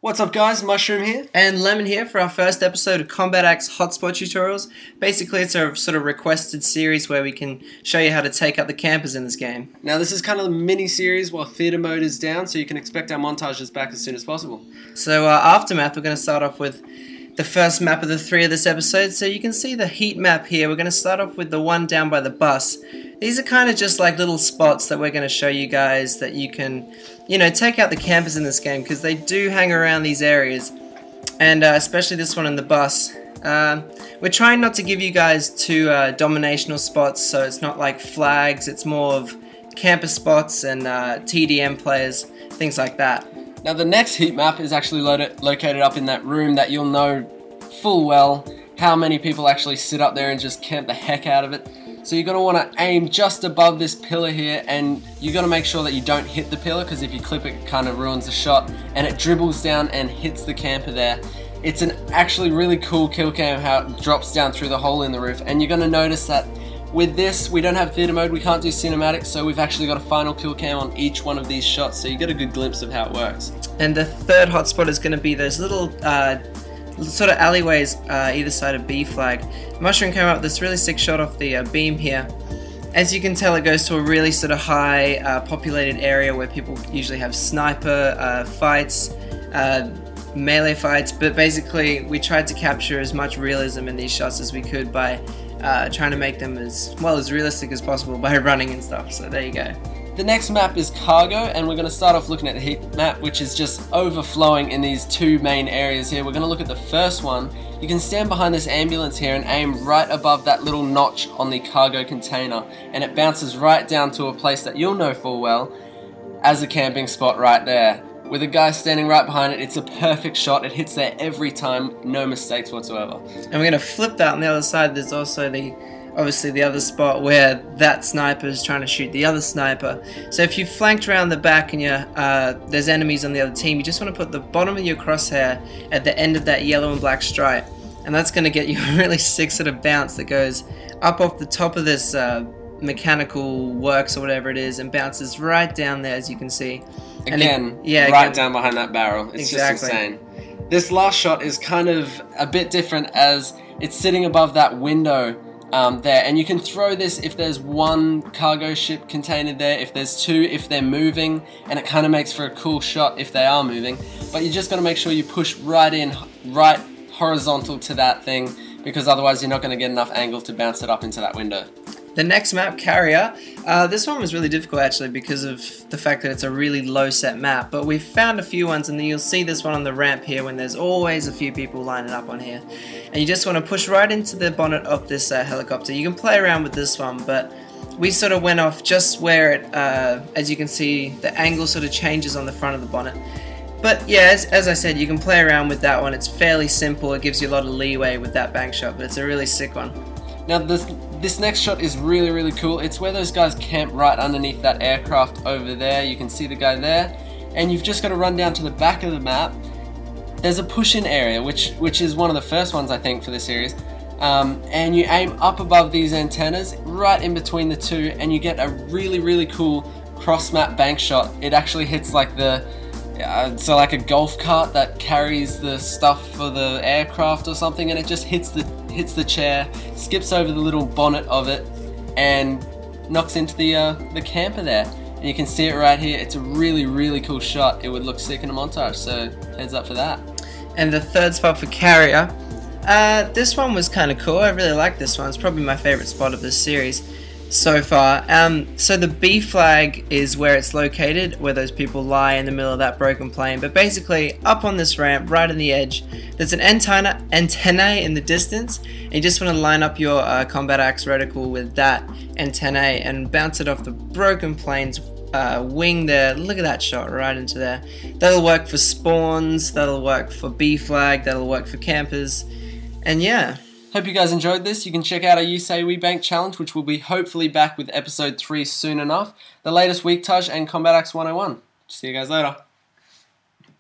What's up guys, Mushroom here. And Lemon here for our first episode of Combat Axe Hotspot tutorials. Basically it's a sort of requested series where we can show you how to take out the campers in this game. Now this is kind of a mini series while theatre mode is down, so you can expect our montages back as soon as possible. So Aftermath, we're going to start off with the first map of the three of this episode. So you can see the heat map here. We're going to start off with the one down by the bus. These are kind of just like little spots that we're going to show you guys that you can, you know, take out the campers in this game, because they do hang around these areas, and especially this one in the bus. We're trying not to give you guys too dominational spots, so it's not like flags, it's more of camper spots and TDM players, things like that. Now the next heat map is actually located up in that room that you'll know full well how many people actually sit up there and just camp the heck out of it. So you're going to want to aim just above this pillar here, and you're going to make sure that you don't hit the pillar, because if you clip it, it kind of ruins the shot, and it dribbles down and hits the camper there. It's an actually really cool kill cam how it drops down through the hole in the roof, and you're going to notice that with this, we don't have theatre mode, we can't do cinematics, so we've actually got a final kill cam on each one of these shots, so you get a good glimpse of how it works. And the third hotspot is going to be those little sort of alleyways either side of B flag. Mushroom came up with this really sick shot off the beam here. As you can tell, it goes to a really sort of high populated area where people usually have sniper fights, melee fights, but basically we tried to capture as much realism in these shots as we could by trying to make them as realistic as possible by running and stuff, so there you go. The next map is cargo, and we're going to start off looking at the heat map, which is just overflowing in these two main areas here. We're going to look at the first one. You can stand behind this ambulance here and aim right above that little notch on the cargo container, and it bounces right down to a place that you'll know full well as a camping spot right there. With a guy standing right behind it, it's a perfect shot. It hits there every time, no mistakes whatsoever. And we're going to flip that on the other side. There's also obviously the other spot where that sniper is trying to shoot the other sniper. So if you flanked around the back and there's enemies on the other team, you just want to put the bottom of your crosshair at the end of that yellow and black stripe, and that's going to get you a really sick sort of bounce that goes up off the top of this mechanical works or whatever it is, and bounces right down there, as you can see. Again, down behind that barrel. It's just insane. This last shot is kind of a bit different, as it's sitting above that window there, and you can throw this if there's one cargo ship container there, if there's two, if they're moving, and it kind of makes for a cool shot if they are moving. But you just got to make sure you push right in, right horizontal to that thing, because otherwise you're not going to get enough angle to bounce it up into that window. The next map, Carrier, this one was really difficult actually because of the fact that it's a really low set map, but we've found a few ones, and you'll see this one on the ramp here when there's always a few people lining up on here, and you just want to push right into the bonnet of this helicopter. You can play around with this one, but we sort of went off just where it, as you can see, the angle sort of changes on the front of the bonnet. But yeah, as I said, you can play around with that one. It's fairly simple, it gives you a lot of leeway with that bank shot, but it's a really sick one. Now this next shot is really cool. It's where those guys camp right underneath that aircraft over there. You can see the guy there, and you've just got to run down to the back of the map. There's a push-in area, which is one of the first ones I think for this series, and you aim up above these antennas, right in between the two, and you get a really cool cross-map bank shot. It actually hits like so like a golf cart that carries the stuff for the aircraft or something, and it just hits the chair, skips over the little bonnet of it, and knocks into the camper there. And you can see it right here. It's a really cool shot. It would look sick in a montage, so heads up for that. And the third spot for Carrier, this one was kind of cool. I really like this one. It's probably my favorite spot of this series so far. So the B flag is where it's located, where those people lie in the middle of that broken plane. But basically, up on this ramp, right on the edge, there's an antenna in the distance, and you just want to line up your Combat Axe reticle with that antenna and bounce it off the broken plane's wing there. Look at that shot right into there. That'll work for spawns, that'll work for B flag, that'll work for campers, and yeah. Hope you guys enjoyed this. You can check out our You Say We Bank challenge, which will be hopefully back with episode 3 soon enough. The latest week Taj and Combat Axe 101. See you guys later.